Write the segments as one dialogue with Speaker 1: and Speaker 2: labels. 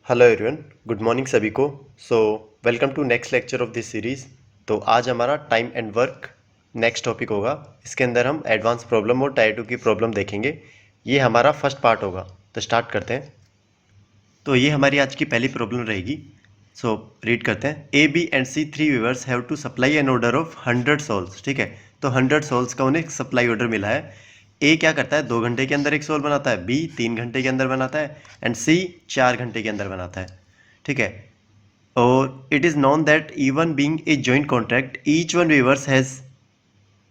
Speaker 1: Hello everyone, good morning सभी को। Welcome to next lecture of this series. तो आज हमारा time and work next topic होगा। इसके अंदर हम एडवांस प्रॉब्लम और टायर 2 की प्रॉब्लम देखेंगे। ये हमारा फर्स्ट पार्ट होगा, तो स्टार्ट करते हैं। तो ये हमारी आज की पहली प्रॉब्लम रहेगी। रीड करते हैं। A B and C three weavers have to supply an order of 100 shawls. ठीक है, तो 100 सोल्स का उन्हें सप्लाई ऑर्डर मिला है। ए क्या करता है, 2 घंटे के अंदर एक सोल बनाता है, बी 3 घंटे के अंदर बनाता है एंड सी 4 घंटे के अंदर बनाता है। ठीक है, और it is known that even being a joint contract each one weavers has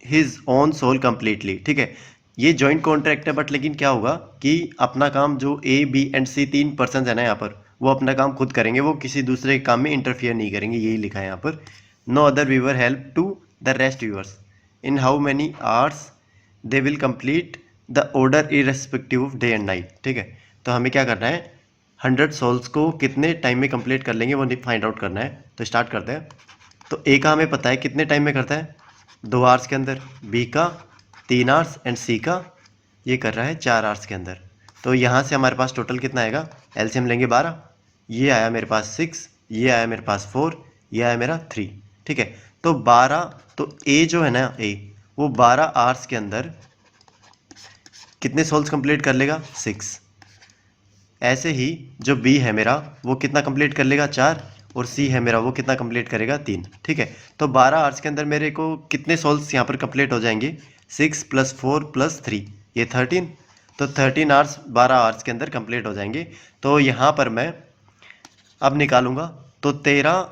Speaker 1: his own shawl completely. ठीक है, ये जॉइंट कॉन्ट्रैक्ट है, बट लेकिन क्या होगा कि अपना काम जो A B and C 3 person है ना यहाँ पर, वो अपना काम खुद करेंगे, वो किसी दूसरे के काम में इंटरफियर नहीं करेंगे। यही लिखा है यहाँ पर। No other weaver help to the rest weavers in how many hours they will complete the order irrespective of day and night. ठीक है, तो हमें क्या करना है, 100 सोल्स को कितने टाइम में कंप्लीट कर लेंगे वो फाइंड आउट करना है। तो स्टार्ट करते हैं। तो ए का हमें पता है कितने टाइम में करता है, 2 आवर्स के अंदर, बी का 3 आवर्स एंड सी का ये कर रहा है 4 आवर्स के अंदर। तो यहाँ से हमारे पास टोटल कितना आएगा, एलसीएम लेंगे 12, ये आया मेरे पास 6, ये आया मेरे पास 4, ये आया मेरा 3। ठीक है, तो 12, तो ए जो है ना, ए वो 12 आवर्स के अंदर कितने सोल्स कंप्लीट कर लेगा, 6। ऐसे ही जो बी है मेरा वो कितना कंप्लीट कर लेगा, 4, और सी है मेरा वो कितना कंप्लीट करेगा, 3। ठीक है, तो 12 आवर्स के अंदर मेरे को कितने सोल्स यहाँ पर कंप्लीट हो जाएंगे, 6 + 4 + 3 ये 13। तो 13 आवर्स 12 आवर्स के अंदर कंप्लीट हो जाएंगे। तो यहाँ पर मैं अब निकालूंगा, तो 13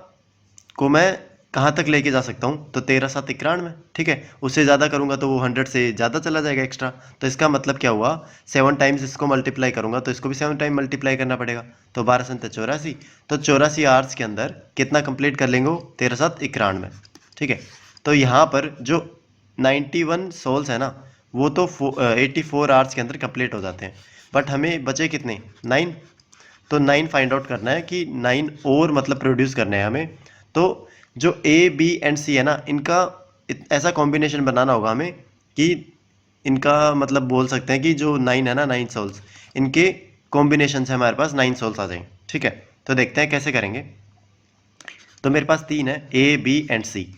Speaker 1: को मैं कहाँ तक लेके जा सकता हूँ, तो 13 7 91। ठीक है, उससे ज़्यादा करूँगा तो वो 100 से ज़्यादा चला जाएगा एक्स्ट्रा। तो इसका मतलब क्या हुआ, 7 टाइम्स इसको मल्टीप्लाई करूँगा तो इसको भी 7 टाइम मल्टीप्लाई करना पड़ेगा। तो 12 7 84, तो 84 आवर्स के अंदर कितना कंप्लीट कर लेंगे, 13 7 91। ठीक है, तो यहाँ पर जो 91 सोल्स है ना, वो तो 84 आवर्स के अंदर कंप्लीट हो जाते हैं, बट हमें बचे कितने, 9। तो 9 फाइंड आउट करना है कि 9 और मतलब प्रोड्यूस करना है हमें। तो जो ए बी एंड सी है ना, इनका ऐसा कॉम्बिनेशन बनाना होगा हमें कि इनका मतलब बोल सकते हैं कि जो 9 है ना, 9 सोल्स, इनके कॉम्बिनेशन से हमारे पास 9 सोल्स आ जाएंगे। ठीक है, तो देखते हैं कैसे करेंगे। तो मेरे पास 3 है, A B and C.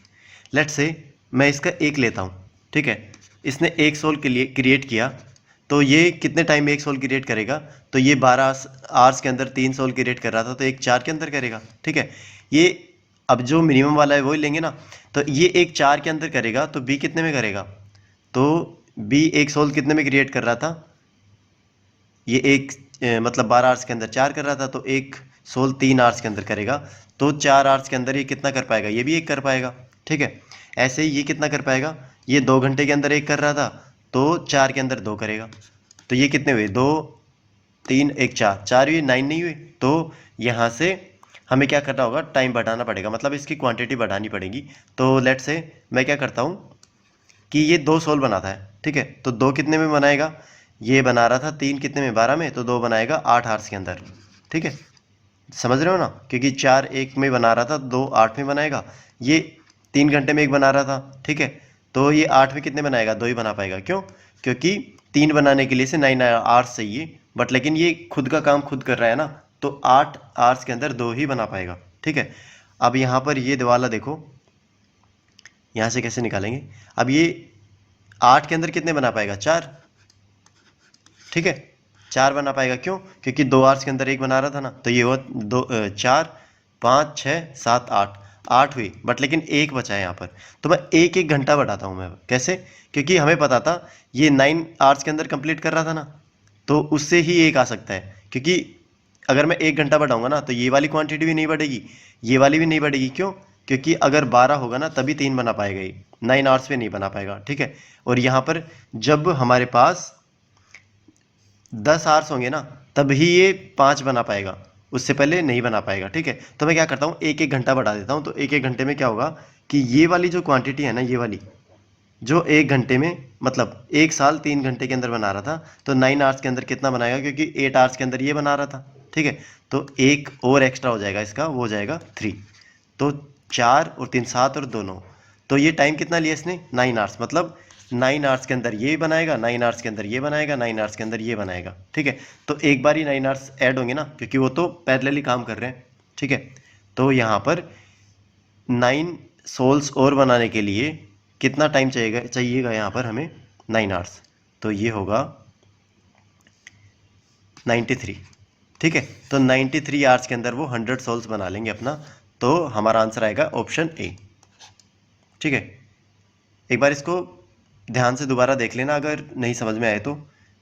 Speaker 1: Let's say मैं इसका एक लेता हूँ। ठीक है, इसने एक सोल के लिए क्रिएट किया, तो ये कितने टाइम में एक सोल क्रिएट करेगा, तो ये 12 आवर्स के अंदर 3 सोल क्रिएट कर रहा था, तो एक 4 के अंदर करेगा। ठीक है, ये अब जो मिनिमम वाला है वही लेंगे ना, तो ये एक 4 के अंदर करेगा, तो बी कितने में करेगा, तो बी एक सोल कितने में क्रिएट कर रहा था, ये एक मतलब 12 आवर्स के अंदर 4 कर रहा था, तो एक सोल 3 आवर्स के अंदर करेगा, तो 4 आवर्स के अंदर ये कितना कर पाएगा, ये भी एक कर पाएगा। ठीक है, ऐसे ही ये कितना कर पाएगा, ये 2 घंटे के अंदर एक कर रहा था, तो 4 के अंदर 2 करेगा, तो ये कितने हुए, 2 3 1 4, 4 हुए, 9 नहीं हुए। तो यहाँ से हमें क्या करना होगा, टाइम बढ़ाना पड़ेगा, मतलब इसकी क्वांटिटी बढ़ानी पड़ेगी। तो लेट से मैं क्या करता हूँ कि ये 2 सोल बनाता है। ठीक है, तो 2 कितने में बनाएगा, ये बना रहा था 3 कितने में, 12 में, तो 2 बनाएगा 8 आवर्स के अंदर। ठीक है, समझ रहे हो ना, क्योंकि 4 1 में बना रहा था, 2 8 में बनाएगा, ये 3 घंटे में एक बना रहा था। ठीक है, तो ये 8 में कितने बनाएगा, 2 ही बना पाएगा। क्यों, क्योंकि 3 बनाने के लिए से 9 आवर्स चाहिए, बट लेकिन ये खुद का काम खुद कर रहा है ना, तो 8 आवर्स के अंदर 2 ही बना पाएगा। ठीक है, अब यहाँ पर ये वाला देखो, यहाँ से कैसे निकालेंगे, अब ये 8 के अंदर कितने बना पाएगा, 4। ठीक है, 4 बना पाएगा। क्यों, क्योंकि 2 आवर्स के अंदर एक बना रहा था ना, तो ये हुआ 2 4 5 6 7 8, 8 हुई, बट लेकिन एक बचा है यहाँ पर। तो मैं एक एक घंटा बढ़ाता हूँ मैं, कैसे, क्योंकि हमें पता था ये 9 आवर्स के अंदर कंप्लीट कर रहा था ना, तो उससे ही एक आ सकता है। क्योंकि अगर मैं 1 घंटा बढ़ाऊंगा ना, तो ये वाली क्वांटिटी भी नहीं बढ़ेगी, ये वाली भी नहीं बढ़ेगी। क्यों, क्योंकि अगर 12 होगा ना तभी 3 बना पाएगा, ये 9 आवर्स पे नहीं बना पाएगा। ठीक है, और यहाँ पर जब हमारे पास 10 आवर्स होंगे ना, तभी ये 5 बना पाएगा, उससे पहले नहीं बना पाएगा। ठीक है, तो मैं क्या करता हूँ, एक एक घंटा बढ़ा देता हूँ। तो एक एक घंटे में क्या होगा कि ये वाली जो क्वांटिटी है ना, ये वाली जो 1 घंटे में मतलब 1 साल 3 घंटे के अंदर बना रहा था, तो 9 आवर्स के अंदर कितना बनाएगा, क्योंकि 8 आवर्स के अंदर ये बना रहा था। ठीक है, तो एक और एक्स्ट्रा हो जाएगा इसका, वो हो जाएगा 3। तो 4 और 3 7 और 2 9, तो ये टाइम कितना लिया इसने, 9 आवर्स, मतलब 9 आवर्स के अंदर ये बनाएगा, 9 आवर्स के अंदर ये बनाएगा, 9 आवर्स के अंदर ये बनाएगा। ठीक है, तो एक बार ही 9 आवर्स ऐड होंगे ना, क्योंकि वो तो पैरेलली काम कर रहे हैं। ठीक है, तो यहाँ पर 9 सोल्स और बनाने के लिए कितना टाइम चाहिएगा यहाँ पर हमें 9 आवर्स, तो ये होगा 93। ठीक है, तो 93 आवर्स के अंदर वो 100 सोल्स बना लेंगे अपना, तो हमारा आंसर आएगा ऑप्शन ए। ठीक है, एक बार इसको ध्यान से दोबारा देख लेना अगर नहीं समझ में आए तो।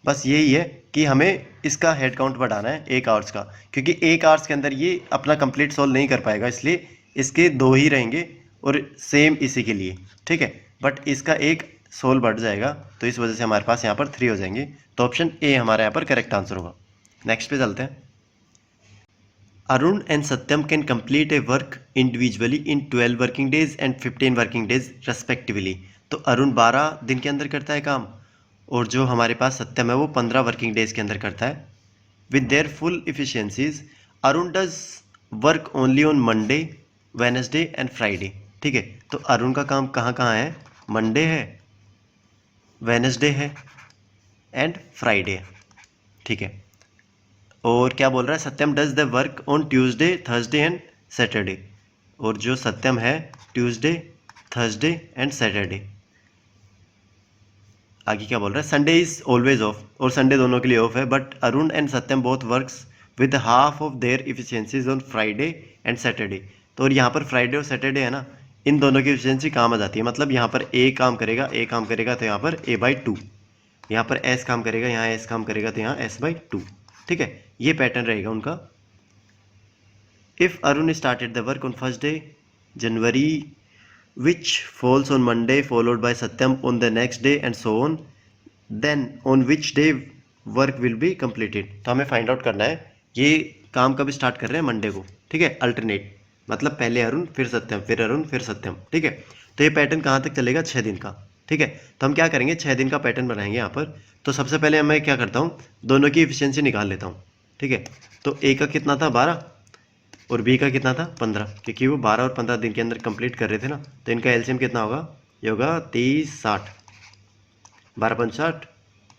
Speaker 1: बस यही है कि हमें इसका हेड काउंट बढ़ाना है 1 आवर्स का, क्योंकि 1 आवर्स के अंदर ये अपना कंप्लीट सोल्व नहीं कर पाएगा, इसलिए इसके 2 ही रहेंगे और सेम इसी के लिए। ठीक है, बट इसका एक सोल्व बढ़ जाएगा, तो इस वजह से हमारे पास यहाँ पर 3 हो जाएंगे, तो ऑप्शन ए हमारा यहाँ पर करेक्ट आंसर होगा। नेक्स्ट पे चलते हैं। Arun and Satyam can complete a work individually in 12 working days and 15 working days respectively. तो अरुण 12 दिन के अंदर करता है काम, और जो हमारे पास सत्यम है वो 15 वर्किंग डेज के अंदर करता है। With their full efficiencies Arun does work only on Monday, Wednesday and Friday. ठीक है, तो अरुण का काम कहाँ कहाँ है, मंडे है, वेनसडे है एंड फ्राइडे है। ठीक है, और क्या बोल रहा है, Satyam does the work on Tuesday, Thursday and Saturday, और जो सत्यम है ट्यूसडे, थर्सडे एंड सैटरडे। आगे क्या बोल रहा है, संडे इज ऑलवेज ऑफ, और संडे दोनों के लिए ऑफ है, but Arun and Satyam both works with half of their efficiencies on Friday and Saturday. तो और यहाँ पर फ्राइडे और सैटरडे है ना, इन दोनों की इफिशियंसी काम आ जाती है, मतलब यहाँ पर ए काम करेगा, ए काम करेगा तो यहाँ पर a/2, यहाँ पर एस काम करेगा, यहाँ एस काम करेगा तो यहाँ s/2। ठीक है, ये पैटर्न रहेगा उनका। If Arun started the work on first day January which falls on Monday followed by Satyam on the next day and so on, then on which day work will be completed। तो हमें find out करना है ये काम कब start कर रहे हैं, मंडे को। ठीक है, अल्टरनेट, मतलब पहले अरुण फिर सत्यम, फिर अरुण फिर सत्यम। ठीक है, तो ये पैटर्न कहाँ तक चलेगा, 6 दिन का। ठीक है, तो हम क्या करेंगे, 6 दिन का पैटर्न बनाएंगे यहाँ पर। तो सबसे पहले मैं क्या करता हूँ, दोनों की इफिशियंसी निकाल लेता हूँ। ठीक है, तो ए का कितना था 12 और बी का कितना था 15, क्योंकि वो 12 और 15 दिन के अंदर कंप्लीट कर रहे थे ना, तो इनका एलसीएम कितना होगा, ये होगा 30 60, 12 5 60,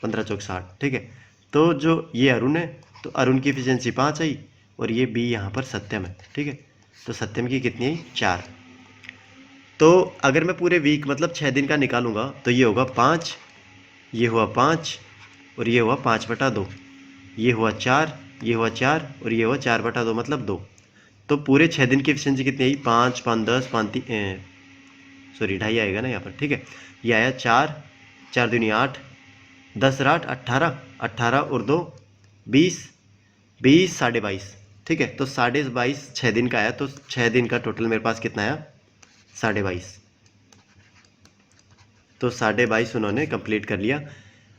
Speaker 1: 15 चौक 60। ठीक है, तो जो ये अरुण है तो अरुण की इफिशियंसी 5 आई, और ये बी यहाँ पर सत्यम है। ठीक है, तो सत्यम की कितनी आई, 4। तो अगर मैं पूरे वीक मतलब 6 दिन का निकालूंगा तो ये होगा 5, ये हुआ 5 और ये हुआ 5/2, ये हुआ 4, ये हुआ 4 और ये हुआ 4/2 मतलब 2। तो पूरे 6 दिन की एफिशिएंसी कितनी आई, 5 5 10 5 सॉरी 2.5 आएगा ना यहाँ पर। ठीक है, ये आया 4, 4 दूनी 8, 10 8 18, 18 और 2 20, 20 22.5। ठीक है, तो 22.5 6 दिन का आया, तो 6 दिन का टोटल मेरे पास कितना आया, 22.5। तो 22.5 उन्होंने कंप्लीट कर लिया।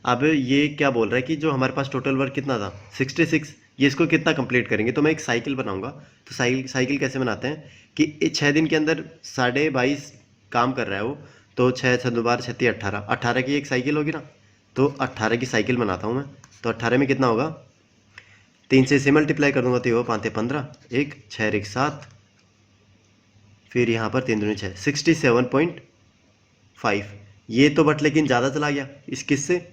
Speaker 1: अब ये क्या बोल रहा है कि जो हमारे पास टोटल वर्क कितना था 66, ये इसको कितना कंप्लीट करेंगे। तो मैं एक साइकिल बनाऊंगा। तो साइकिल कैसे बनाते हैं कि 6 दिन के अंदर 22.5 काम कर रहा है वो, तो 6 6 2 12 36 18, 18 की एक साइकिल होगी ना, तो 18 की साइकिल बनाता हूँ मैं। तो 18 में कितना होगा, 3 से इसे मल्टीप्लाई कर दूंगा तो ये हो 5 15, 1 6 1 7, फिर यहाँ पर 3 दूनी 6, 67.5। ये तो बट लेकिन ज़्यादा चला गया इस किस से,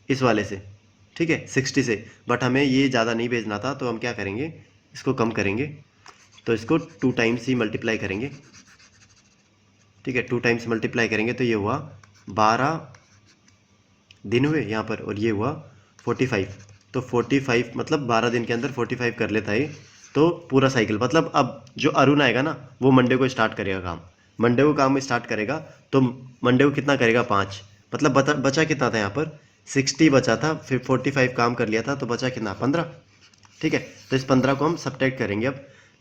Speaker 1: इस वाले से। ठीक है, 60 से, बट हमें ये ज़्यादा नहीं भेजना था, तो हम क्या करेंगे, इसको कम करेंगे। तो इसको 2 टाइम्स ही मल्टीप्लाई करेंगे। ठीक है, 2 टाइम्स मल्टीप्लाई करेंगे तो ये हुआ 12 दिन हुए यहाँ पर, और ये हुआ 45। तो 45 मतलब 12 दिन के अंदर 45 कर लेता है। तो पूरा साइकिल मतलब अब जो अरुण आएगा ना वो मंडे को स्टार्ट करेगा काम, मंडे को काम स्टार्ट करेगा, तो मंडे को कितना करेगा 5, मतलब बचा कितना था यहाँ पर 60 बचा था, फिर 45 काम कर लिया था, तो बचा कितना 15। ठीक है, तो इस 15 को हम सब्ट्रैक्ट करेंगे अब।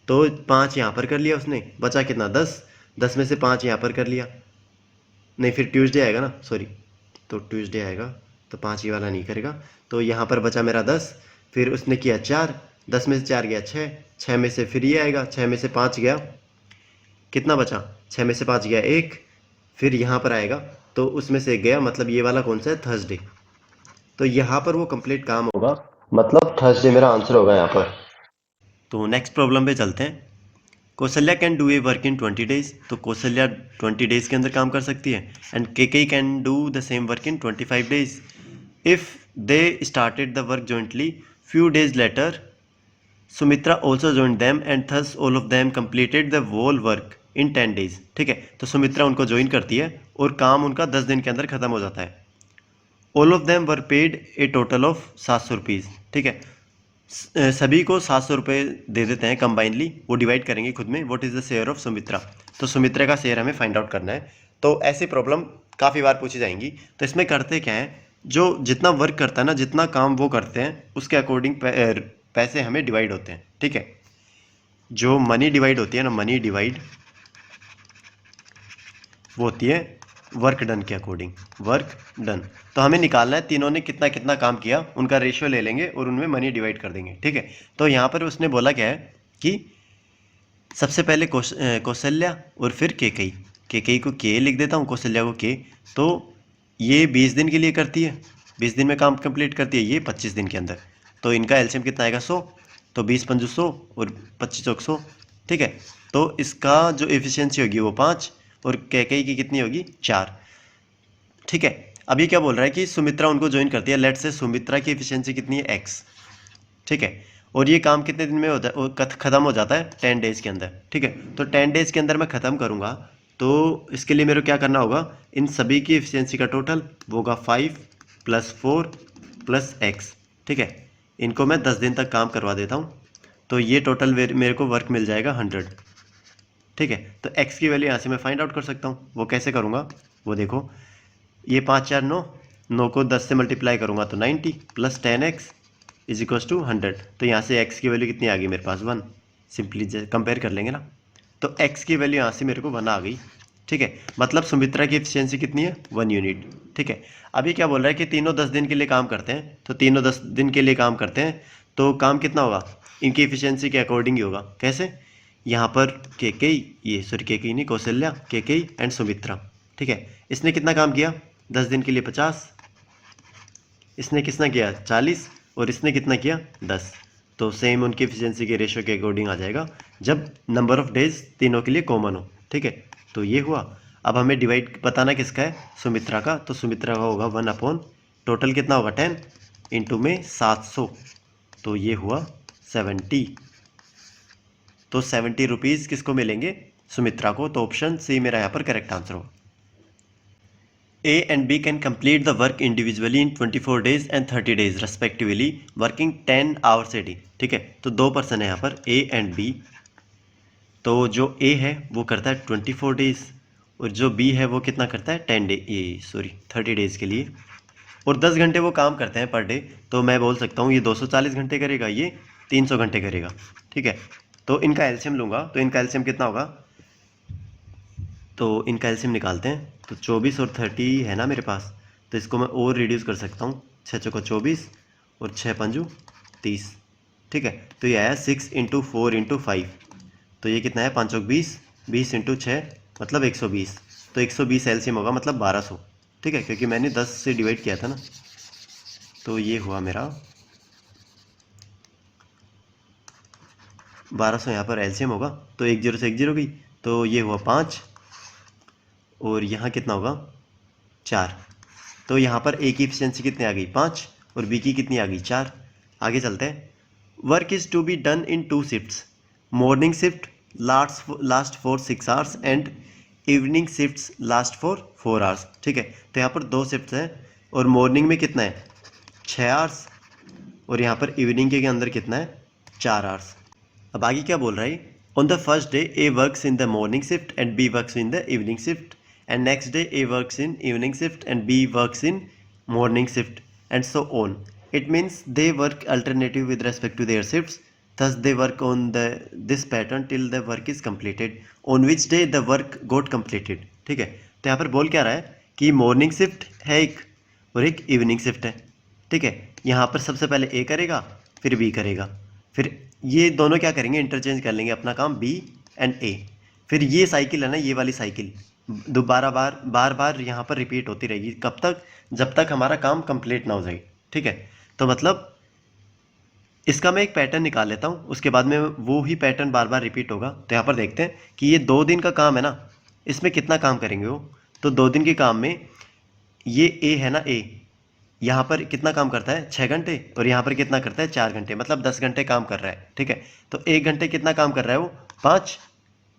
Speaker 1: तो 5 यहाँ पर कर लिया उसने, बचा कितना 10, 10 में से 5 यहाँ पर कर लिया, नहीं फिर ट्यूसडे आएगा ना, सॉरी, तो ट्यूसडे आएगा तो 5 ये वाला नहीं करेगा। तो यहाँ पर बचा मेरा 10, फिर उसने किया 4, 10 में से 4 गया 6, 6 में से फिर ये आएगा, 6 में से 5 गया, कितना बचा 6 में से 5 गया 1, फिर यहाँ पर आएगा तो उसमें से 1 गया, मतलब ये वाला कौन सा है, थर्सडे। तो यहाँ पर वो कंप्लीट काम होगा, मतलब थर्सडे मेरा आंसर होगा यहाँ पर। तो नेक्स्ट प्रॉब्लम पे चलते हैं। Kaushalya can do a work in 20 days, तो कौशल्या 20 days के अंदर काम कर सकती है। And KK can do the same work in 25 days if they started the work jointly few days later Sumitra also join them and thus all of them completed the whole work in 10 days। ठीक है, तो सुमित्रा उनको join करती है और काम उनका 10 दिन के अंदर खत्म हो जाता है। All of them were paid A total of 700 rupees. ठीक है, सभी को 700 रुपये दे देते हैं कंबाइनली, वो डिवाइड करेंगे खुद में। What is the share of Sumitra, तो सुमित्रा का शेयर हमें फाइंड आउट करना है। तो ऐसी प्रॉब्लम काफ़ी बार पूछी जाएंगी। तो इसमें करते क्या है, जो जितना वर्क करता है ना, जितना काम वो करते हैं उसके अकॉर्डिंग पैसे हमें डिवाइड होते हैं। ठीक है, जो मनी डिवाइड होती है ना, मनी डिवाइड वो होती है वर्क डन के अकॉर्डिंग, वर्क डन। तो हमें निकालना है तीनों ने कितना कितना काम किया, उनका रेशियो ले लेंगे और उनमें मनी डिवाइड कर देंगे। ठीक है, तो यहाँ पर उसने बोला क्या है कि सबसे पहले कौशल्या और फिर केकई को के लिख देता हूँ, कौशल्या को के। तो ये 20 दिन के लिए करती है, 20 दिन में काम कंप्लीट करती है, ये 25 दिन के अंदर। तो इनका एलसीएम कितना आएगा 100, तो 20 पंजू 100 और 25 चौक 100। ठीक है, तो इसका जो एफिशिएंसी होगी वो 5 और केकई की कितनी होगी 4। ठीक है, अब ये क्या बोल रहा है कि सुमित्रा उनको ज्वाइन करती है। लेट से सुमित्रा की एफिशिएंसी कितनी है x। ठीक है, और ये काम कितने दिन में होता है, ख़त्म हो जाता है 10 days के अंदर। ठीक है, तो 10 days के अंदर मैं ख़त्म करूँगा, तो इसके लिए मेरे को क्या करना होगा, इन सभी की एफिशिएंसी का टोटल वो होगा 5 + 4 + x। ठीक है, इनको मैं 10 दिन तक काम करवा देता हूँ, तो ये टोटल मेरे को वर्क मिल जाएगा 100। ठीक है, तो x की वैल्यू यहाँ से मैं फाइंड आउट कर सकता हूँ। वो कैसे करूँगा, वो देखो, ये 5 4 9, 9 को 10 से मल्टीप्लाई करूँगा तो 90 + 10x = 100। तो यहाँ से x की वैल्यू कितनी आ गई मेरे पास 1। सिंपली कंपेयर कर लेंगे ना, तो x की वैल्यू यहाँ से मेरे को 1 आ गई। ठीक है, मतलब सुमित्रा की एफिशिएंसी कितनी है 1 यूनिट। ठीक है, अभी क्या बोल रहा है कि तीनों 10 दिन के लिए काम करते हैं, तो तीनों 10 दिन के लिए काम करते हैं, तो काम कितना होगा इनकी एफिशिएंसी के अकॉर्डिंग ही होगा। कैसे, यहाँ पर केकई नहीं, कौशल्या, केकई एंड सुमित्रा। ठीक है, इसने कितना काम किया 10 दिन के लिए 50, इसने कितना किया 40 और इसने कितना किया 10। तो सेम उनकी एफिशिएंसी के रेशियो के अकॉर्डिंग आ जाएगा जब नंबर ऑफ डेज तीनों के लिए कॉमन हो। ठीक है, तो ये हुआ। अब हमें डिवाइड बताना किसका है, सुमित्रा का। तो सुमित्रा का होगा 1/, टोटल कितना होगा 10 इंटू में 700, तो ये हुआ 70। तो 70 रुपीज़ किसको मिलेंगे, सुमित्रा को। तो ऑप्शन सी मेरा यहाँ पर करेक्ट आंसर होगा। A and B can complete the work individually in 24 days and 30 days respectively, working 10 hours a day। ठीक है, तो 2 पर्सन है यहाँ पर A and B। तो जो A है वो करता है 24 डेज और जो B है वो कितना करता है 30 डेज के लिए, और 10 घंटे वो काम करते हैं पर डे। तो मैं बोल सकता हूँ ये 240 घंटे करेगा, ये 300 घंटे करेगा। ठीक है, तो इनका एलसीएम लूँगा, तो इनका एलसीएम कितना होगा, तो इनका एलसीएम निकालते हैं। तो 24 और 30 है ना मेरे पास, तो इसको मैं और रिड्यूस कर सकता हूँ। 6 चौको 24 और 6 पंजू 30। ठीक है, तो ये आया 6 × 4 × 5, तो ये कितना है 5 चौक 20, 20 × 6 मतलब 120। तो 120 एलसीएम होगा मतलब 1200। ठीक है, क्योंकि मैंने 10 से डिवाइड किया था ना, तो ये हुआ मेरा 1200 यहाँ पर एलसीएम होगा। तो 1 0 से 1 0 गई, तो ये हुआ 5 और यहाँ कितना होगा 4। तो यहाँ पर ए की एफिशिएंसी कितनी आ गई 5 और बी की कितनी आ गई 4। आगे चलते हैं। Work is to be done in 2 shifts, morning shift last for 6 hours and evening shifts last for 4 hours। ठीक है, तो यहाँ पर 2 शिफ्ट्स हैं और मॉर्निंग में कितना है 6 hours और यहाँ पर इवनिंग के अंदर कितना है 4 hours। अब आगे क्या बोल रहा है, on the first day A works in the morning shift and B works in the evening shift, and next day A works in evening shift and B works in morning shift and so on. It means they work alternative with respect to their shifts, thus they work on this pattern till the work is completed, on which day the work got completed। ठीक है, तो यहाँ पर बोल क्या रहा है कि मॉर्निंग शिफ्ट है एक और एक इवनिंग शिफ्ट है। ठीक है, यहाँ पर सबसे पहले ए करेगा फिर बी करेगा, फिर ये दोनों क्या करेंगे इंटरचेंज कर लेंगे अपना काम बी एंड ए। फिर ये साइकिल है ना, ये वाली साइकिल दोबारा बार बार यहाँ पर रिपीट होती रहेगी। कब तक, जब तक हमारा काम कंप्लीट ना हो जाए। ठीक है, तो मतलब इसका मैं एक पैटर्न निकाल लेता हूँ, उसके बाद में वो ही पैटर्न बार बार रिपीट होगा। तो यहाँ पर देखते हैं कि ये 2 दिन का काम है ना, इसमें कितना काम करेंगे वो। तो 2 दिन के काम में ये ए है ना, ए यहाँ पर कितना काम करता है 6 घंटे, और यहाँ पर कितना करता है 4 घंटे, मतलब 10 घंटे काम कर रहा है। ठीक है, तो 1 घंटे कितना काम कर रहा है वो 5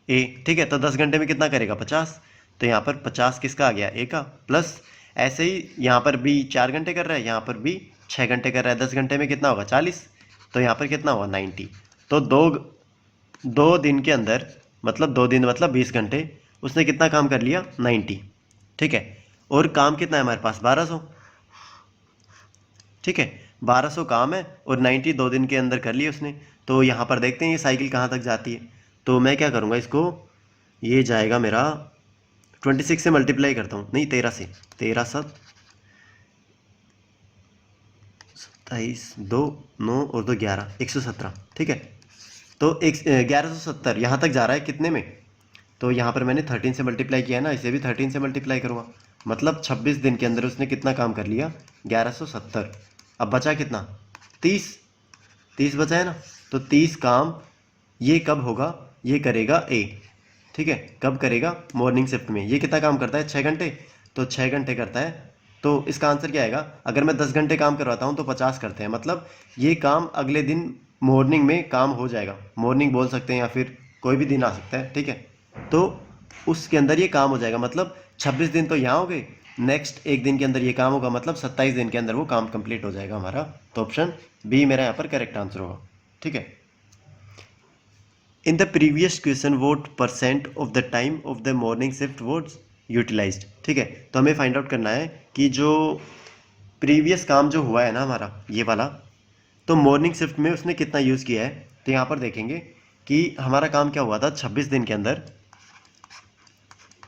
Speaker 1: ए। ठीक है, तो 10 घंटे में कितना करेगा 50। तो यहाँ पर 50 किसका आ गया, ए का। प्लस ऐसे ही यहाँ पर भी 4 घंटे कर रहा है, यहाँ पर भी 6 घंटे कर रहा है, 10 घंटे में कितना होगा 40। तो यहाँ पर कितना हुआ 90। तो दो दिन के अंदर, मतलब 2 दिन मतलब 20 घंटे, उसने कितना काम कर लिया 90। ठीक है, और काम कितना है हमारे पास 1200। ठीक है, 1200 काम है और 90 2 दिन के अंदर कर लिया उसने। तो यहाँ पर देखते हैं ये साइकिल कहाँ तक जाती है। तो मैं क्या करूँगा, इसको ये जाएगा मेरा 26 से मल्टीप्लाई करता हूँ, नहीं 13 से, 13 7 27 2 9 और 2 11 117। ठीक है, तो 1170 यहाँ तक जा रहा है कितने में। तो यहाँ पर मैंने 13 से मल्टीप्लाई किया है ना, इसे भी 13 से मल्टीप्लाई करूँगा, मतलब 26 दिन के अंदर उसने कितना काम कर लिया 1170। अब बचा कितना 30 बचा है ना। तो 30 काम ये कब होगा, ये करेगा ए। ठीक है, कब करेगा मॉर्निंग शिफ्ट में। ये कितना काम करता है 6 घंटे, तो 6 घंटे करता है। तो इसका आंसर क्या आएगा, अगर मैं 10 घंटे काम करवाता हूँ तो 50 करते हैं, मतलब ये काम अगले दिन मॉर्निंग में काम हो जाएगा। मॉर्निंग बोल सकते हैं या फिर कोई भी दिन आ सकता है। ठीक है, तो उसके अंदर ये काम हो जाएगा, मतलब 26 दिन तो यहाँ हो गए, नेक्स्ट एक दिन के अंदर ये काम होगा, मतलब 27 दिन के अंदर वो काम कंप्लीट हो जाएगा हमारा। तो ऑप्शन बी मेरा यहाँ पर करेक्ट आंसर होगा। ठीक है, in the previous question what percent of the time of the morning shift what's utilised. ठीक है, तो हमें फाइंड आउट करना है कि जो प्रीवियस काम जो हुआ है ना हमारा ये वाला, तो मॉर्निंग शिफ्ट में उसने कितना यूज़ किया है। तो यहाँ पर देखेंगे कि हमारा काम क्या हुआ था 26 दिन के अंदर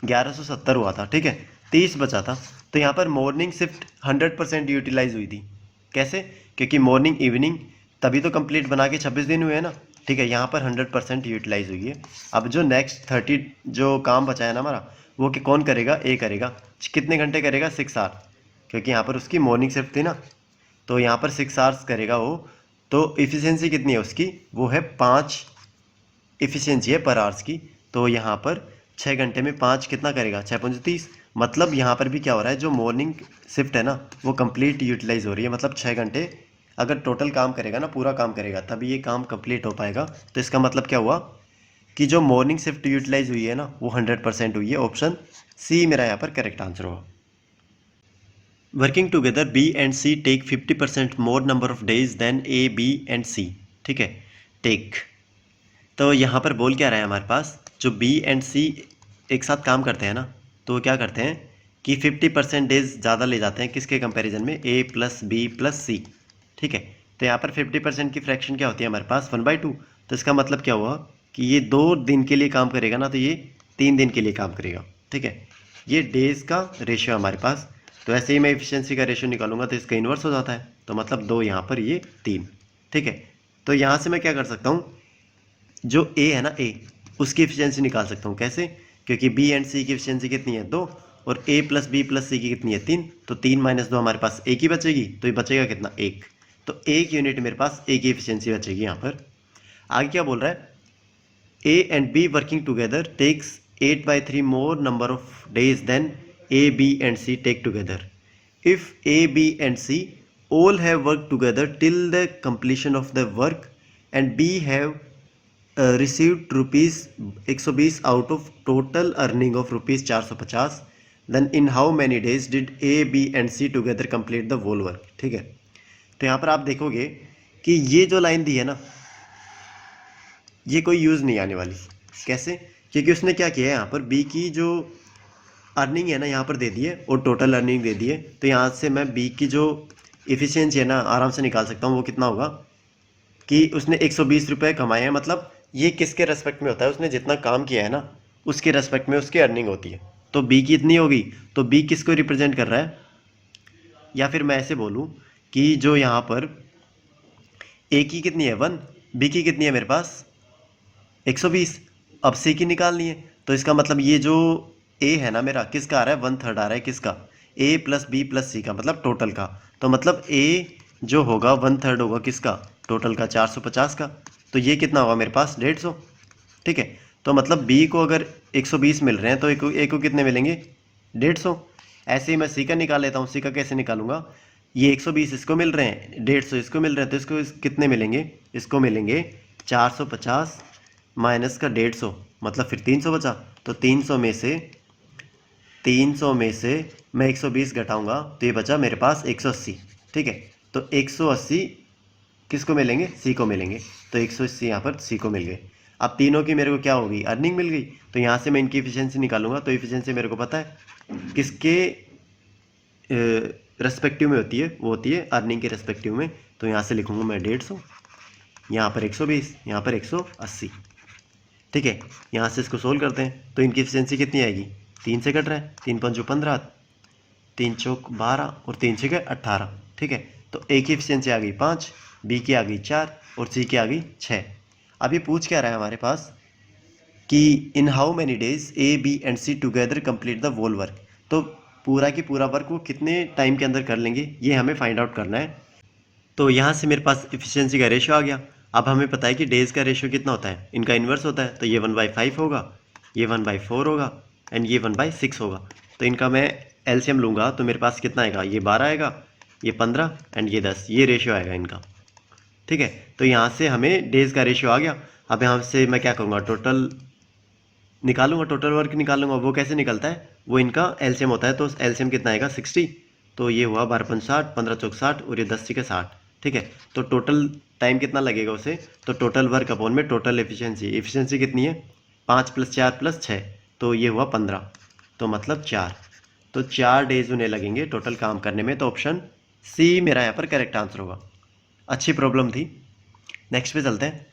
Speaker 1: 1170 हुआ था। ठीक है, 30 बचा था। तो यहाँ पर मॉर्निंग शिफ्ट 100% यूटिलाइज हुई थी। कैसे, क्योंकि मॉर्निंग इवनिंग तभी तो कंप्लीट बना के 26 दिन हुए हैं ना। ठीक है, यहाँ पर 100% यूटिलाइज हुई है। अब जो नेक्स्ट 30 जो काम बचा है ना हमारा, वो कि कौन करेगा, ए करेगा। कितने घंटे करेगा 6 आवर, क्योंकि यहाँ पर उसकी मॉर्निंग शिफ्ट थी ना। तो यहाँ पर 6 आवर्स करेगा वो। तो इफ़िशियंसी कितनी है उसकी, वो है 5 इफ़िशियंसी है पर आवर्स की। तो यहाँ पर 6 घंटे में 5 कितना करेगा 6 5 30, मतलब यहाँ पर भी क्या हो रहा है, जो मॉर्निंग शिफ्ट है ना वो कंप्लीट यूटिलाइज हो रही है। मतलब 6 घंटे अगर टोटल काम करेगा ना, पूरा काम करेगा, तभी ये काम कंप्लीट हो पाएगा। तो इसका मतलब क्या हुआ कि जो मॉर्निंग शिफ्ट यूटिलाइज हुई है ना वो 100% हुई है। ऑप्शन सी मेरा यहाँ पर करेक्ट आंसर होगा। Working together B and C take 50% more number of days then A B and C. ठीक है, टेक, तो यहाँ पर बोल क्या रहा है हमारे पास, जो बी एंड सी एक साथ काम करते हैं ना, तो वो क्या करते हैं कि 50% डेज ज़्यादा ले जाते हैं किसके कंपैरिजन में, ए प्लस बी प्लस सी। ठीक है, तो यहाँ पर 50% की फ्रैक्शन क्या होती है हमारे पास 1/2। तो इसका मतलब क्या हुआ कि ये 2 दिन के लिए काम करेगा ना, तो ये 3 दिन के लिए काम करेगा। ठीक है, ये डेज का रेशियो हमारे पास। तो ऐसे ही मैं एफिशिएंसी का रेशियो निकालूंगा तो इसका इन्वर्स हो जाता है, तो मतलब 2 यहाँ पर, ये 3। ठीक है, तो यहाँ से मैं क्या कर सकता हूँ, जो ए है ना ए, उसकी एफिशिएंसी निकाल सकता हूँ। कैसे, क्योंकि बी एंड सी की एफिशिएंसी कितनी है 2, और ए प्लस बी प्लस सी की कितनी है 3। तो 3 - 2 हमारे पास एक ही बचेगी, तो ये बचेगा कितना 1। तो 1 यूनिट मेरे पास ए की एफिशिएंसी बचेगी यहाँ पर। आगे क्या बोल रहा है, A and B working together takes 8/3 more number of days then A B and C take together if A B and C all have worked together till the completion of the work and B have received rupees 120 out of total earning of rupees 450, then in how many days did A, B and C together complete the whole work। ठीक है, तो यहाँ पर आप देखोगे कि ये जो लाइन दी है ना, ये कोई यूज़ नहीं आने वाली। कैसे, क्योंकि उसने क्या किया है, यहाँ पर B की जो अर्निंग है ना यहाँ पर दे दी है और टोटल अर्निंग दे दी है। तो यहाँ से मैं B की जो इफ़िशियंसी है ना आराम से निकाल सकता हूँ। वो कितना होगा कि उसने 120 रुपये कमाए हैं, मतलब ये किसके रेस्पेक्ट में होता है, उसने जितना काम किया है ना उसके रेस्पेक्ट में उसकी अर्निंग होती है। तो बी की इतनी होगी, तो बी किसको रिप्रेजेंट कर रहा है, या फिर मैं ऐसे बोलूँ कि जो यहाँ पर ए की कितनी है 1, बी की कितनी है मेरे पास 120, अब सी की निकालनी है। तो इसका मतलब ये जो ए है ना मेरा किसका आ रहा है 1/3 आ रहा है, किसका, ए प्लस बी प्लस सी का, मतलब टोटल का। तो मतलब ए जो होगा 1/3 होगा किसका, टोटल का 450 का, तो ये कितना होगा मेरे पास 150। ठीक है, तो मतलब बी को अगर 120 मिल रहे हैं तो ए को कितने मिलेंगे 150। ऐसे ही मैं सी का निकाल लेता हूँ। सी का कैसे निकालूंगा, ये 120 इसको मिल रहे हैं, 150 इसको मिल रहे हैं, तो इसको कितने मिलेंगे, इसको मिलेंगे 450 माइनस का 150, मतलब फिर 300 बचा। तो 300 में से मैं 120 घटाऊंगा तो ये बचा मेरे पास 180। ठीक है, तो 180 किसको मिलेंगे, सी को मिलेंगे, तो 180 यहाँ पर सी को मिल गए। अब तीनों की मेरे को क्या होगी, अर्निंग मिल गई। तो यहाँ से मैं इनकी इफिशियंसी निकालूंगा, तो इफिशियंसी मेरे को पता है किसके रेस्पेक्टिव में होती है, वो होती है अर्निंग के रेस्पेक्टिव में। तो यहाँ से लिखूंगा मैं 150, यहाँ पर 120, यहाँ पर 180। ठीक है, यहाँ से इसको सोल्व करते हैं तो इनकी एफिशिएंसी कितनी आएगी, 3 से कट रहा है, 3 पंचों 15, 3 चौक 12 और 3 छः 18। ठीक है, तो ए की एफिशिएंसी आ गई 5, बी की आ गई 4 और सी की आ गई 6। अभी पूछ क्या रहा है हमारे पास कि in how many days A B and C together complete the whole work. तो पूरा की पूरा वर्क वो कितने टाइम के अंदर कर लेंगे, ये हमें फाइंड आउट करना है। तो यहाँ से मेरे पास एफिशिएंसी का रेशियो आ गया। अब हमें पता है कि डेज़ का रेशियो कितना होता है, इनका इन्वर्स होता है। तो ये 1/5 होगा, ये 1/4 होगा एंड ये 1/6 होगा। तो इनका मैं एलसीएम लूँगा तो मेरे पास कितना आएगा, ये 12 आएगा, ये 15 एंड ये 10, ये रेशियो आएगा इनका। ठीक है, तो यहाँ से हमें डेज़ का रेशियो आ गया। अब यहाँ से मैं क्या करूँगा, टोटल निकालूंगा, टोटल वर्क निकालूंगा। वो कैसे निकलता है, वो इनका एलसीएम होता है। तो एलसीएम कितना आएगा 60, तो ये हुआ 12 पंच 60, 15 चौक 60 और ये 10 छीके 60। ठीक है, तो टोटल टाइम कितना लगेगा उसे, तो टोटल वर्क अपॉन में टोटल एफिशिएंसी कितनी है, 5 + 4 + 6, तो ये हुआ 15, तो मतलब 4। तो 4 डेज उन्हें लगेंगे टोटल काम करने में। तो ऑप्शन सी मेरा यहाँ पर करेक्ट आंसर होगा। अच्छी प्रॉब्लम थी। नेक्स्ट पे चलते हैं।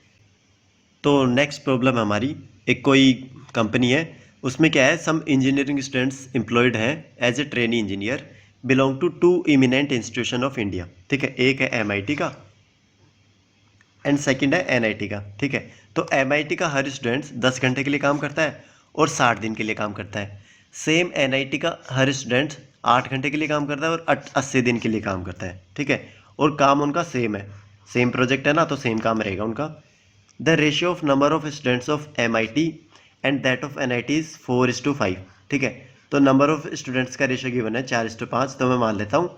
Speaker 1: तो नेक्स्ट प्रॉब्लम हमारी, एक कोई कंपनी है, उसमें क्या है, सम इंजीनियरिंग स्टूडेंट्स एम्प्लॉयड हैं as a trainee engineer belong to 2 eminent institution of India. ठीक है, एक है MIT का एंड सेकंड है NIT का। ठीक है, तो MIT का हर स्टूडेंट्स 10 घंटे के लिए काम करता है और 60 दिन के लिए काम करता है। सेम NIT का हर स्टूडेंट 8 घंटे के लिए काम करता है और 80 दिन के लिए काम करता है। ठीक है, और काम उनका सेम है, सेम प्रोजेक्ट है ना, तो सेम काम रहेगा उनका। The ratio of number of students of MIT and that of NIT is 4:5। ठीक है, तो नंबर ऑफ स्टूडेंट्स का रेशियो गिवन है 4:5। तो मैं मान लेता हूँ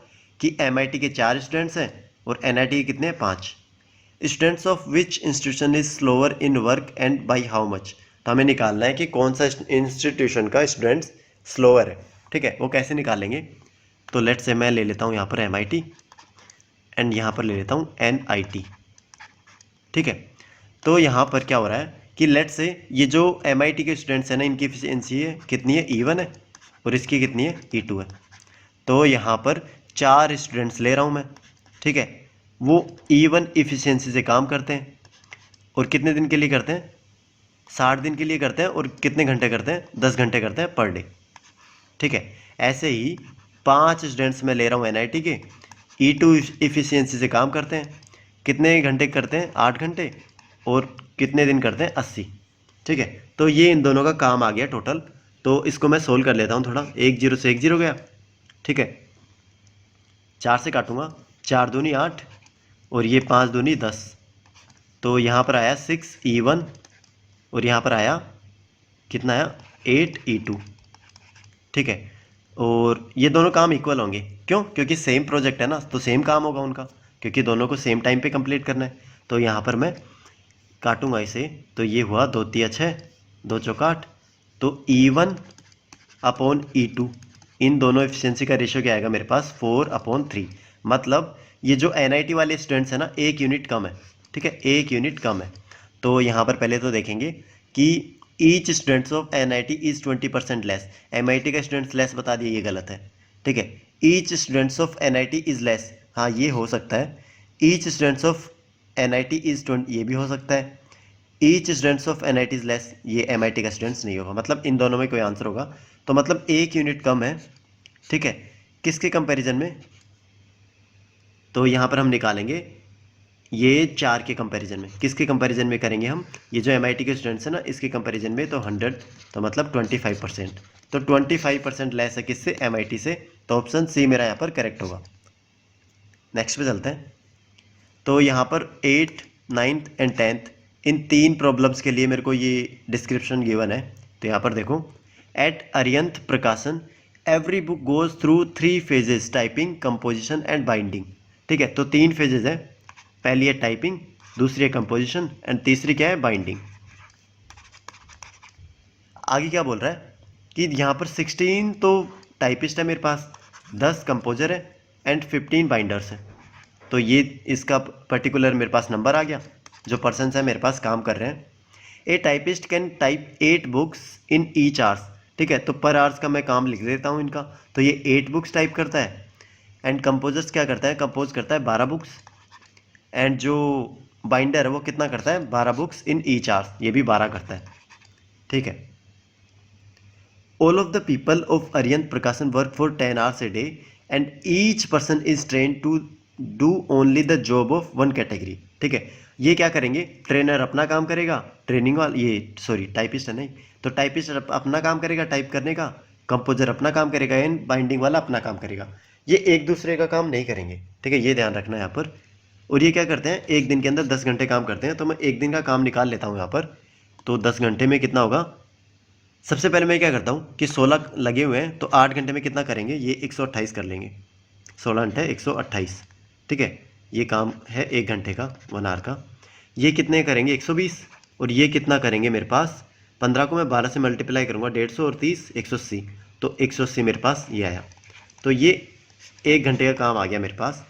Speaker 1: कि MIT के 4 स्टूडेंट्स हैं और NIT के कितने हैं, 5। Students of which institution is slower in work and by how much. तो हमें निकालना है कि कौन सा इंस्टीट्यूशन का स्टूडेंट्स स्लोअर है। ठीक है, वो कैसे निकालेंगे, तो लेट से मैं ले लेता हूँ यहाँ पर MIT एंड यहाँ पर ले लेता हूँ NIT। ठीक है, तो यहाँ पर क्या हो रहा है कि लेट से ये जो MIT के स्टूडेंट्स हैं ना, इनकी एफिशिएंसी है कितनी है, E1 है और इसकी कितनी है, E2 है। तो यहाँ पर 4 स्टूडेंट्स ले रहा हूँ मैं। ठीक है, वो E1 एफिशिएंसी से काम करते हैं और कितने दिन के लिए करते हैं, 60 दिन के लिए करते हैं और कितने घंटे करते हैं, 10 घंटे करते हैं पर डे। ठीक है, ऐसे ही 5 स्टूडेंट्स मैं ले रहा हूँ NIT के, E2 एफिशिएंसी से काम करते हैं, कितने घंटे करते हैं, 8 घंटे और कितने दिन करते हैं, 80। ठीक है, तो ये इन दोनों का काम आ गया टोटल। तो इसको मैं सोल्व कर लेता हूँ थोड़ा, 1 0 से 1 0 गया। ठीक है, 4 से काटूंगा, 4 दूनी 8 और ये 5 दूनी 10, तो यहाँ पर आया 6 E1 और यहाँ पर आया कितना आया, 8 E2। ठीक है, और ये दोनों काम इक्वल होंगे, क्यों, क्योंकि सेम प्रोजेक्ट है ना, तो सेम काम होगा उनका, क्योंकि दोनों को सेम टाइम पे कंप्लीट करना है। तो यहाँ पर मैं काटूंगा इसे, तो ये हुआ 2 3 6, 2 चौक 8, तो E1 अपॉन E2, इन दोनों एफिशिएंसी का रेशियो क्या आएगा मेरे पास, 4/3। मतलब ये जो NIT वाले स्टूडेंट्स हैं ना, 1 यूनिट कम है। ठीक है, 1 यूनिट कम है। तो यहाँ पर पहले तो देखेंगे कि each students of NIT is 20% less. MIT का स्टूडेंट्स लेस बता दिए, ये गलत है। ठीक है, each students of NIT is less, हाँ ये हो सकता है। Each students of NIT is 20, ये भी हो सकता है। Each students of NIT is less, ये MIT का स्टूडेंट्स नहीं होगा, मतलब इन दोनों में कोई आंसर होगा। तो मतलब 1 यूनिट कम है। ठीक है, किसके कंपैरिजन में, तो यहाँ पर हम निकालेंगे ये 4 के कंपैरिजन में। किसके कंपैरिजन में करेंगे हम, ये जो MIT के स्टूडेंट्स हैं ना, इसके कंपैरिजन में। तो 100, तो मतलब 25%, तो 25% लेस है किससे, MIT से। तो ऑप्शन सी मेरा यहाँ पर करेक्ट होगा। नेक्स्ट पे चलते हैं। तो यहाँ पर 8th, 9th and 10th in 3 problems के लिए मेरे को ये डिस्क्रिप्शन गिवन है। तो यहाँ पर देखो, एट अरियंत प्रकाशन every book goes through 3 phases, typing, composition and binding. ठीक है, तो 3 phases है, पहली है टाइपिंग, दूसरी है कंपोजिशन एंड तीसरी क्या है, बाइंडिंग। आगे क्या बोल रहा है कि यहाँ पर 16 तो टाइपिस्ट है मेरे पास, 10 कंपोजर है एंड 15 बाइंडर्स है। तो ये इसका पर्टिकुलर मेरे पास नंबर आ गया, जो पर्सन्स है मेरे पास काम कर रहे हैं। A typist can type 8 books in each hours. ठीक है, तो पर आवर्स का मैं काम लिख देता हूँ इनका। तो ये 8 बुक्स टाइप करता है एंड कंपोजर्स क्या करता है, कंपोज करता है 12 बुक्स एंड जो बाइंडर है वो कितना करता है, 12 बुक्स इन ईच आवर्स, ये भी 12 करता है। ठीक है, all of the people of Aryan Prakashan work for 10 hours a day and each person is trained to do only the job of one category। ठीक है, ये क्या करेंगे, ट्रेनर अपना काम करेगा, ट्रेनिंग वाला ये सॉरी टाइपिस्ट है नहीं, तो टाइपिस्ट अपना काम करेगा टाइप करने का, कंपोजर अपना काम करेगा एंड बाइंडिंग वाला अपना काम करेगा। ये एक दूसरे का काम नहीं करेंगे। ठीक है, ये ध्यान रखना है यहाँ पर। और ये क्या करते हैं, एक दिन के अंदर 10 घंटे काम करते हैं। तो मैं एक दिन का काम निकाल लेता हूँ यहाँ पर। तो 10 घंटे में कितना होगा, सबसे पहले मैं क्या करता हूँ कि 16 लगे हुए हैं, तो 8 घंटे में कितना करेंगे, ये 128 कर लेंगे। 16 घंटे 128। ठीक है, ये काम है 1 घंटे का, 1 आवर का। ये कितने करेंगे, 120। और ये कितना करेंगे मेरे पास, 15 को मैं 12 से मल्टीप्लाई करूँगा, 150 और 30 180। तो 180 मेरे पास ये आया। तो ये 1 घंटे का काम आ गया मेरे पास।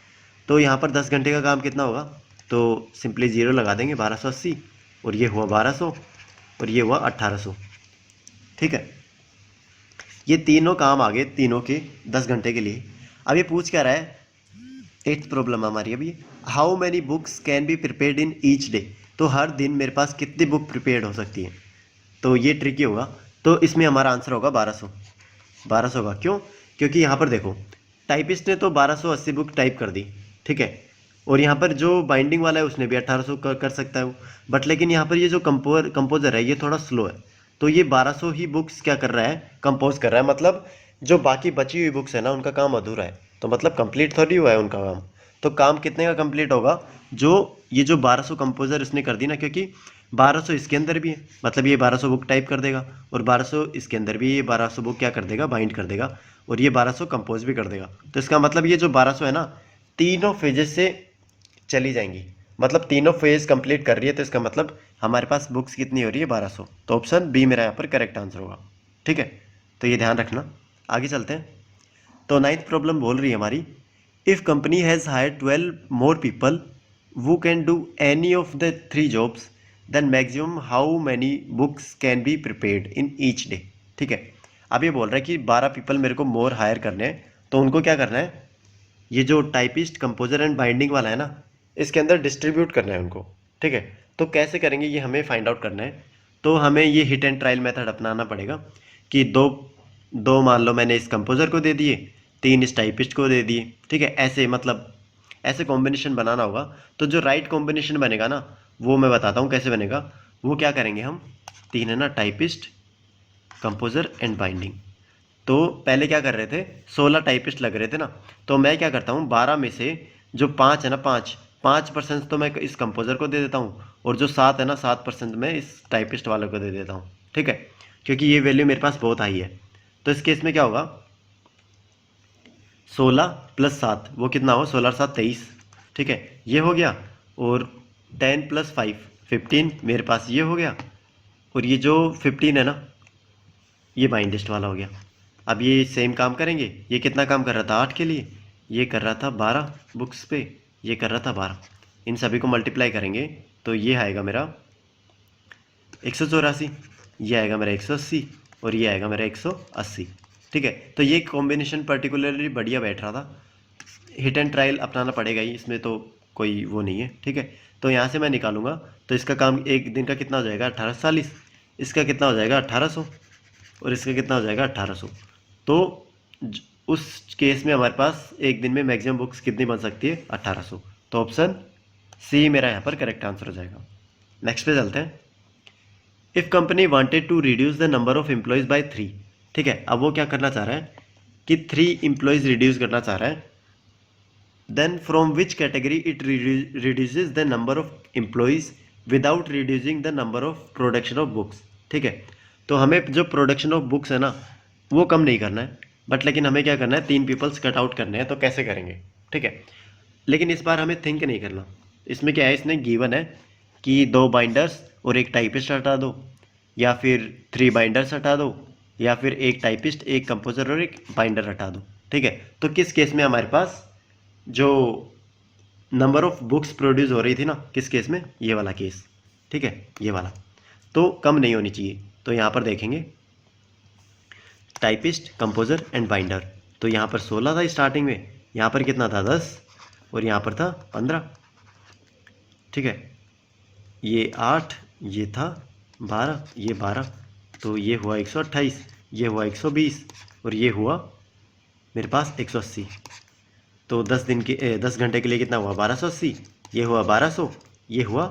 Speaker 1: तो यहाँ पर 10 घंटे का काम कितना होगा, तो सिंपली 0 लगा देंगे, 1280 और ये हुआ 1200 और ये हुआ 1800। ठीक है, ये तीनों काम आ गए, तीनों के 10 घंटे के लिए। अब ये पूछ क्या रहा है, 8th प्रॉब्लम हमारी अभी, how many books can be prepared in each day. तो हर दिन मेरे पास कितनी बुक प्रिपेयर्ड हो सकती है। तो ये ट्रिकी होगा। तो इसमें हमारा आंसर होगा 1200। 1200 का क्यों, क्योंकि यहाँ पर देखो टाइपिस्ट ने तो 1280 बुक टाइप कर दी। ठीक है, और यहाँ पर जो बाइंडिंग वाला है उसने भी 1800 कर सकता है वो, बट लेकिन यहाँ पर ये जो कंपोजर है ये थोड़ा स्लो है। तो ये 1200 ही बुक्स क्या कर रहा है, कंपोज कर रहा है। मतलब जो बाकी बची हुई बुक्स है ना, उनका काम अधूरा है। तो मतलब कंप्लीट थोड़ी हुआ है उनका काम। तो काम कितने का कंप्लीट होगा, जो ये जो 1200 कंपोजर इसने कर दी ना, क्योंकि 1200 इसके अंदर भी है, मतलब ये 1200 बुक टाइप कर देगा, और 1200 इसके अंदर भी, ये 1200 बुक क्या कर देगा, बाइंड कर देगा, और ये 1200 कंपोज भी कर देगा। तो इसका मतलब ये जो 1200 है ना, तीनों फेजेस से चली जाएंगी, मतलब तीनों फेज कंप्लीट कर रही है। तो इसका मतलब हमारे पास बुक्स कितनी हो रही है, 1200। तो ऑप्शन बी मेरा यहाँ पर करेक्ट आंसर होगा। ठीक है, तो ये ध्यान रखना। आगे चलते हैं। तो 9th प्रॉब्लम बोल रही है हमारी, if company has hired 12 more people who can do any of the 3 jobs then maximum how many books can be prepared in each day. ठीक है, अब ये बोल रहा है कि 12 पीपल मेरे को मोर हायर करने हैं। तो उनको क्या करना है, ये जो टाइपिस्ट, कंपोजर एंड बाइंडिंग वाला है ना, इसके अंदर डिस्ट्रीब्यूट करना है उनको। ठीक है, तो कैसे करेंगे ये हमें फाइंड आउट करना है। तो हमें ये हिट एंड ट्रायल मेथड अपनाना पड़ेगा कि दो मान लो मैंने इस कंपोजर को दे दिए, 3 इस टाइपिस्ट को दे दिए। ठीक है, ऐसे मतलब ऐसे कॉम्बिनेशन बनाना होगा। तो जो राइट कॉम्बिनेशन बनेगा ना, वो मैं बताता हूँ कैसे बनेगा। वो क्या करेंगे हम, 3 है ना, टाइपिस्ट, कंपोजर एंड बाइंडिंग। तो पहले क्या कर रहे थे, 16 टाइपिस्ट लग रहे थे ना, तो मैं क्या करता हूँ, 12 में से जो 5 है ना, 5% तो मैं इस कंपोजर को दे देता हूँ, और जो 7 है ना, 7% मैं इस टाइपिस्ट वाले को दे देता हूँ। ठीक है, क्योंकि ये वैल्यू मेरे पास बहुत हाई है। तो इस केस में क्या होगा, 16 + 7 वो कितना हो, 16 और 7 23। ठीक है, ये हो गया। और 10 + 5 15 मेरे पास ये हो गया। और ये जो 15 है ना, ये बाइंडिस्ट वाला हो गया। अब ये सेम काम करेंगे। ये कितना काम कर रहा था, 8 के लिए, ये कर रहा था 12 बुक्स पे, ये कर रहा था 12। इन सभी को मल्टीप्लाई करेंगे तो ये आएगा मेरा 184, ये आएगा मेरा 180 और ये आएगा मेरा 180। ठीक है, तो ये कॉम्बिनेशन पर्टिकुलरली बढ़िया बैठ रहा था। हिट एंड ट्रायल अपनाना पड़ेगा ही, इसमें तो कोई वो नहीं है। ठीक है, तो यहाँ से मैं निकालूंगा। तो इसका काम एक दिन का कितना हो जाएगा, 1840। इसका कितना हो जाएगा, 1800। और इसका कितना हो जाएगा, 1800। तो उस केस में हमारे पास एक दिन में मैक्सिमम बुक्स कितनी बन सकती है, 1800। तो ऑप्शन सी मेरा यहाँ पर करेक्ट आंसर हो जाएगा। नेक्स्ट पे चलते हैं। If company wanted to reduce the number of employees by 3। ठीक है, अब वो क्या करना चाह रहा है कि 3 एम्प्लॉयज़ रिड्यूस करना चाह रहा है। Then from which category it reduces the number of employees without reducing the number of production of books. ठीक है, तो हमें जो प्रोडक्शन ऑफ बुक्स है ना वो कम नहीं करना है, बट लेकिन हमें क्या करना है, 3 पीपल्स कट आउट करने हैं। तो कैसे करेंगे? ठीक है, लेकिन इस बार हमें थिंक नहीं करना। इसमें क्या है, इसने गिवन है कि 2 बाइंडर्स और 1 टाइपिस्ट हटा दो, या फिर 3 बाइंडर्स हटा दो, या फिर 1 टाइपिस्ट, 1 कंपोजर और 1 बाइंडर हटा दो। ठीक है, तो किस केस में हमारे पास जो नंबर ऑफ बुक्स प्रोड्यूस हो रही थी ना, किस केस में? ये वाला केस। ठीक है, ये वाला तो कम नहीं होनी चाहिए। तो यहाँ पर देखेंगे टाइपिस्ट, कंपोजर एंड बाइंडर, तो यहाँ पर 16 था स्टार्टिंग में, यहाँ पर कितना था 10, और यहाँ पर था 15। ठीक है, ये 8, ये था 12, ये 12, तो ये हुआ 128, ये हुआ 120, और ये हुआ मेरे पास 180। तो 10 घंटे के लिए कितना हुआ? 1280, ये हुआ 1200, ये हुआ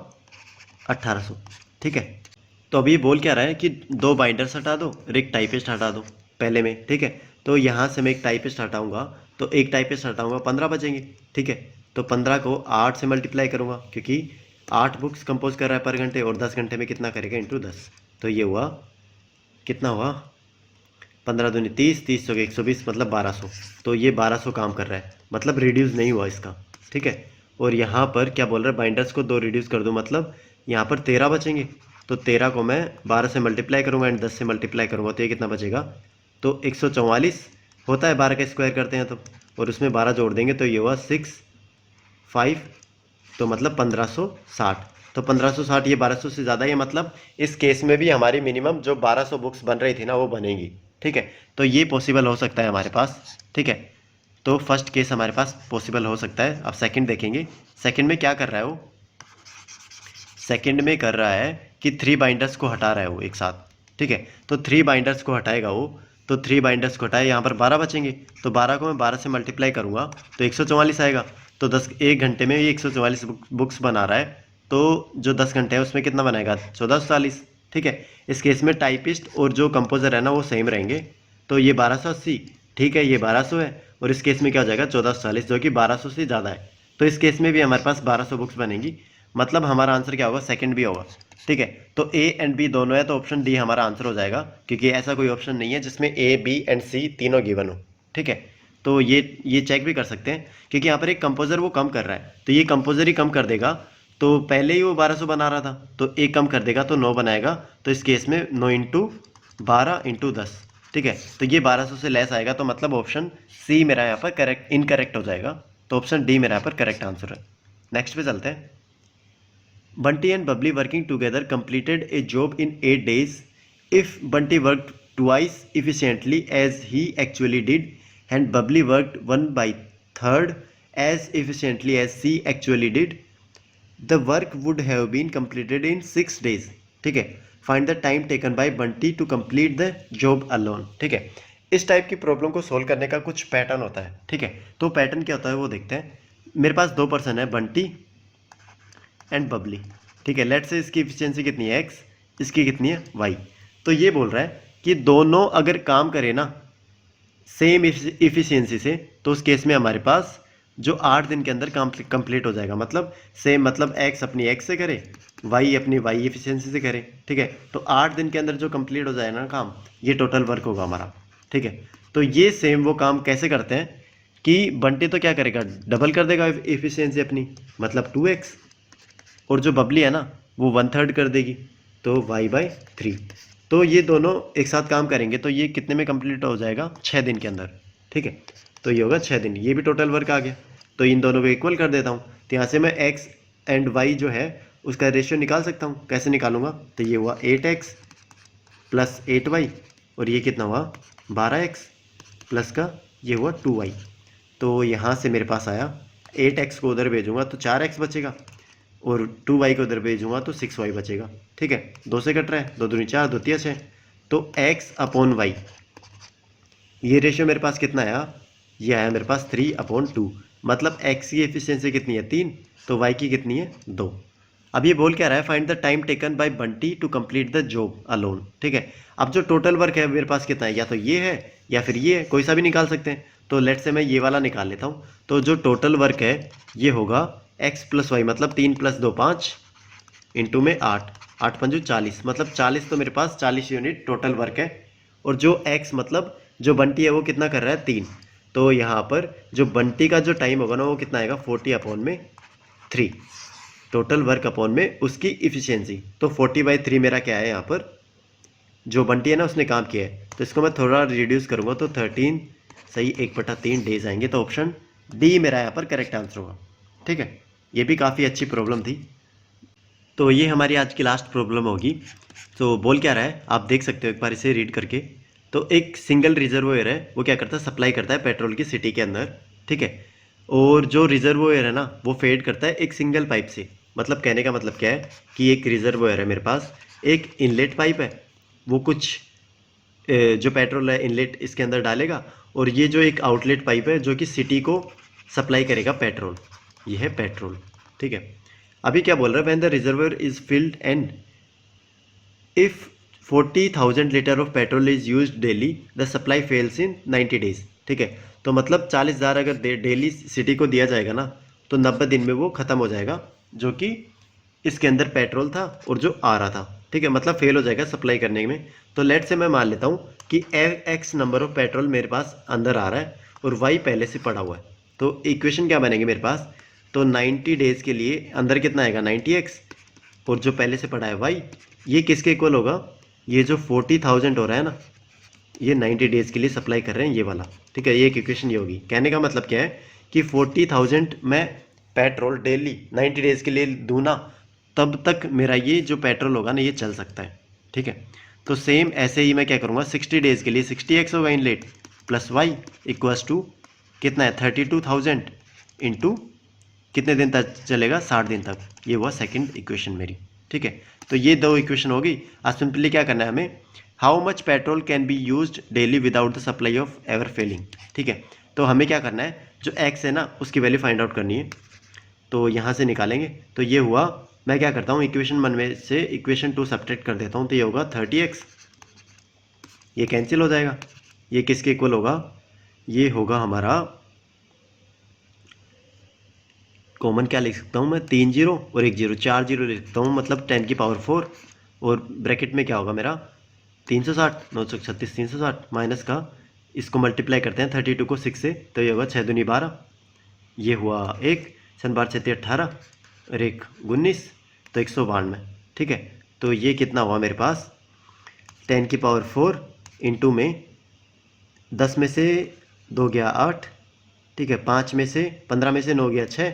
Speaker 1: 1800। ठीक है, तो अभी बोल क्या रहा है कि 2 बाइंडर्स हटा दो और 1 टाइपिस्ट हटा दो पहले में। ठीक है, तो यहाँ से मैं 1 टाइपिस्ट हटाऊंगा, तो 1 टाइपिस्ट हटाऊंगा, 15 बचेंगे। ठीक है, तो 15 को 8 से मल्टीप्लाई करूँगा, क्योंकि 8 बुक्स कंपोज कर रहा है पर घंटे, और 10 घंटे में कितना करेगा? इंटू 10। तो ये हुआ कितना हुआ? 15 दूनी 30, 30 सौ 120, मतलब 1200। तो ये 1200 काम कर रहा है, मतलब रिड्यूस नहीं हुआ इसका। ठीक है, और यहाँ पर क्या बोल रहा है, बाइंडर्स को 2 रिड्यूस कर दो, मतलब यहाँ पर 13 बचेंगे। तो 13 को मैं 12 से मल्टीप्लाई करूँगा एंड 10 से मल्टीप्लाई करूँगा, तो ये कितना बचेगा? तो 144 होता है, 12 का स्क्वायर करते हैं तो, और उसमें 12 जोड़ देंगे तो ये हुआ 6, 5, तो मतलब 1560। तो 1560 ये 1200 से ज़्यादा है, मतलब इस केस में भी हमारी मिनिमम जो 1200 बुक्स बन रही थी ना वो बनेगी। ठीक है, तो ये पॉसिबल हो सकता है हमारे पास। ठीक है, तो फर्स्ट केस हमारे पास पॉसिबल हो सकता है। अब सेकंड देखेंगे, सेकंड में क्या कर रहा है वो? सेकंड में कर रहा है कि 3 बाइंडर्स को हटा रहा है वो एक साथ। ठीक है, तो 3 बाइंडर्स को हटाएगा वो, तो 3 बाइंडर्स को हटाए, यहाँ पर 12 बचेंगे, तो 12 को मैं 12 से मल्टीप्लाई करूँगा तो 144 आएगा। तो 1 घंटे में ये 144 बुक्स बना रहा है, तो जो 10 घंटे है उसमें कितना बनाएगा? 1440। ठीक है, इस केस में टाइपिस्ट और जो कंपोजर है ना वो सेम रहेंगे, तो ये 1280। ठीक है, ये 1200 है, और इस केस में क्या हो जाएगा? 1440, जो कि 1200 से ज़्यादा है। तो इस केस में भी हमारे पास 1200 बुक्स बनेंगी, मतलब हमारा आंसर क्या होगा? सेकंड भी होगा। ठीक है, तो ए एंड बी दोनों है, तो ऑप्शन डी हमारा आंसर हो जाएगा, क्योंकि ऐसा कोई ऑप्शन नहीं है जिसमें ए, बी एंड सी तीनों गिवन हो। ठीक है, तो ये चेक भी कर सकते हैं, क्योंकि यहाँ पर एक कंपोजर वो कम कर रहा है, तो ये कंपोजर ही कम कर देगा। तो पहले ही वो 1200 बना रहा था, तो एक कम कर देगा तो 9 बनाएगा, तो इस केस में 9 इंटू 12 इंटू 10। ठीक है, तो ये 1200 से लेस आएगा, तो मतलब ऑप्शन सी मेरा यहाँ पर इनकरेक्ट हो जाएगा, तो ऑप्शन डी मेरा यहाँ पर करेक्ट आंसर है। नेक्स्ट पे चलते हैं। Bunty and Babli working together completed A job in 8 days. If Bunty worked twice efficiently as he actually did and Bubbly worked 1/3 as efficiently as she actually did, the work would have been completed in 6 days. ठीक है, find the time taken by Bunty to complete the job alone. ठीक है, इस type की problem को solve करने का कुछ पैटर्न होता है। ठीक है, तो पैटर्न क्या होता है वो देखते हैं। मेरे पास 2 पर्सन है, बंटी एंड बबली। ठीक है, लेट्स से इसकी एफिशिएंसी कितनी है? एक्स, इसकी कितनी है? वाई। तो ये बोल रहा है कि दोनों अगर काम करें ना सेम इफिशियंसी से, तो उस केस में हमारे पास जो 8 दिन के अंदर कंप्लीट हो जाएगा, मतलब सेम, मतलब एक्स अपनी एक्स से करे, वाई अपनी वाई एफिशिएंसी से करे। ठीक है, तो 8 दिन के अंदर जो कंप्लीट हो जाए ना काम, ये टोटल वर्क होगा हमारा। ठीक है, तो ये सेम वो काम कैसे करते हैं कि बंटी तो क्या करेगा? डबल कर देगा एफिशिएंसी अपनी, मतलब 2x, और जो बबली है ना वो 1/3 कर देगी, तो y/3। तो ये दोनों एक साथ काम करेंगे, तो ये कितने में कंप्लीट हो जाएगा? 6 दिन के अंदर। ठीक है, तो ये होगा 6 दिन, ये भी टोटल वर्क आ गया। तो इन दोनों को इक्वल कर देता हूँ, तो यहाँ से मैं x एंड y जो है उसका रेशियो निकाल सकता हूँ। कैसे निकालूंगा? तो ये हुआ 8x प्लस 8y, और ये कितना हुआ? 12x प्लस का ये हुआ 2y। तो यहाँ से मेरे पास आया 8x को उधर भेजूंगा तो 4x बचेगा, और 2y को उधर भेजूंगा तो 6y बचेगा। ठीक है, 2 से कट रहा है, 2 दूनी 4, 2 तिया 6, तो x/y, ये रेशियो मेरे पास कितना आया? ये आया मेरे पास 3/2, मतलब x की एफिशिएंसी कितनी है? 3, तो y की कितनी है? 2। अब ये बोल क्या रहा है? Find the time taken by Bunty to complete the job alone. ठीक है, अब जो टोटल वर्क है मेरे पास कितना है? या तो ये है या फिर ये है, कोई सा भी निकाल सकते हैं। तो लेट से मैं ये वाला निकाल लेता हूँ। तो जो टोटल वर्क है ये होगा x प्लस वाई, मतलब 3 + 2 5 इंटू में 8, 8 पंजू 40, मतलब 40, तो मेरे पास 40 यूनिट टोटल वर्क है। और जो x मतलब जो बंटी है वो कितना कर रहा है 3, तो यहाँ पर जो बंटी का जो टाइम होगा ना वो कितना आएगा 40/3, टोटल वर्क अपॉन में उसकी इफिशियंसी। तो 40/3 मेरा क्या है, यहाँ पर जो बंटी है ना उसने काम किया है, तो इसको मैं थोड़ा रिड्यूस करूँगा तो 13 सही 1/3 डेज आएंगे। तो ऑप्शन डी मेरा यहाँ पर करेक्ट आंसर होगा। ठीक है, ये भी काफ़ी अच्छी प्रॉब्लम थी। तो ये हमारी आज की लास्ट प्रॉब्लम होगी। तो बोल क्या रहा है आप देख सकते हो एक बार इसे रीड करके। तो एक सिंगल रिजर्वोयर है, वो क्या करता है, सप्लाई करता है पेट्रोल की सिटी के अंदर। ठीक है, और जो रिजर्वोयर है ना वो फेड करता है एक सिंगल पाइप से। मतलब कहने का मतलब क्या है कि एक रिजर्वोयर है मेरे पास, एक इनलेट पाइप है, वो कुछ जो पेट्रोल है इनलेट इसके अंदर डालेगा, और ये जो एक आउटलेट पाइप है जो कि सिटी को सप्लाई करेगा पेट्रोल, ये है पेट्रोल। ठीक है, अभी क्या बोल रहा है, when the reservoir is filled and if 40,000 litre of petrol is used daily the supply fails in 90 days. ठीक है, तो मतलब 40,000 अगर डेली सिटी को दिया जाएगा ना तो 90 दिन में वो ख़त्म हो जाएगा, जो कि इसके अंदर पेट्रोल था और जो आ रहा था। ठीक है, मतलब फेल हो जाएगा सप्लाई करने में। तो लेट से मैं मान लेता हूँ कि x नंबर ऑफ पेट्रोल मेरे पास अंदर आ रहा है और y पहले से पड़ा हुआ है। तो इक्वेशन क्या बनेगी मेरे पास, तो 90 डेज़ के लिए अंदर कितना आएगा 90x, और जो पहले से पड़ा है y, ये किसके इक्वल होगा, ये जो 40,000 हो रहा है ना, ये 90 डेज़ के लिए सप्लाई कर रहे हैं ये वाला। ठीक है, ये एक इक्वेशन ये होगी। कहने का मतलब क्या है कि 40,000 मैं पेट्रोल डेली 90 डेज़ के लिए दूँ ना, तब तक मेरा ये जो पेट्रोल होगा ना ये चल सकता है। ठीक है, तो सेम ऐसे ही मैं क्या करूँगा 60 डेज़ के लिए 60x होगा inlet plus Y equals to कितना है 32,000 इंटू कितने दिन तक चलेगा 60 दिन तक। ये हुआ सेकंड इक्वेशन मेरी। ठीक है, तो ये दो इक्वेशन होगी। आज सिंपली क्या करना है हमें, how much petrol can be used daily without the supply of ever failing. ठीक है, तो हमें क्या करना है, जो x है ना उसकी वैल्यू फाइंड आउट करनी है। तो यहाँ से निकालेंगे, तो ये हुआ, मैं क्या करता हूँ इक्वेशन 1 में से इक्वेशन 2 सब्ट्रैक्ट कर देता हूँ, तो ये होगा 30x, ये कैंसिल हो जाएगा। ये किसके इक्वल होगा, ये होगा हमारा कॉमन क्या लिख सकता हूँ मैं, 3 0 और 1 0, 4 0 लिख सकता हूँ, मतलब 10⁴, और ब्रैकेट में क्या होगा मेरा 360, 936 360 माइनस का, इसको मल्टीप्लाई करते हैं 32 को 6 से, तो ये होगा 6 दूनी 12, ये हुआ 1, 7 12 6 18 और 1 19, तो 192। ठीक है, तो ये कितना हुआ मेरे पास 10⁴ इंटू में 10 में से 2 गया 8, ठीक है, 5 में से 15 में से 9 गया 6,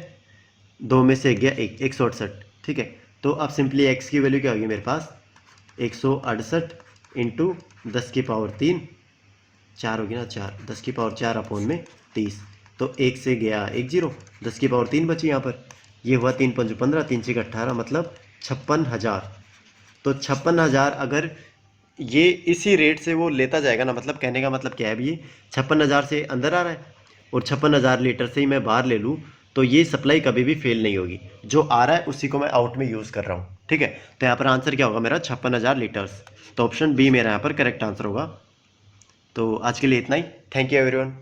Speaker 1: 2 में से गया 1, 168। ठीक है, तो अब सिंपली x की वैल्यू क्या होगी मेरे पास 168 इंटू 10⁻3, 4 होगी ना 4, 10⁻4 अपॉन में 30, तो 1 से गया 1 0, 10⁻3 बची यहाँ पर, ये हुआ 3 5 15, 3 6 18, मतलब 56,000। तो 56,000 अगर ये इसी रेट से वो लेता जाएगा ना, मतलब कहने का मतलब क्या है, अभी ये 56,000 से अंदर आ रहा है और 56,000 लीटर से ही मैं बाहर ले लूँ तो ये सप्लाई कभी भी फेल नहीं होगी। जो आ रहा है उसी को मैं आउट में यूज़ कर रहा हूँ। ठीक है, तो यहाँ पर आंसर क्या होगा मेरा 56,000 लीटर्स। तो ऑप्शन बी मेरा यहाँ पर करेक्ट आंसर होगा। तो आज के लिए इतना ही। Thank you everyone.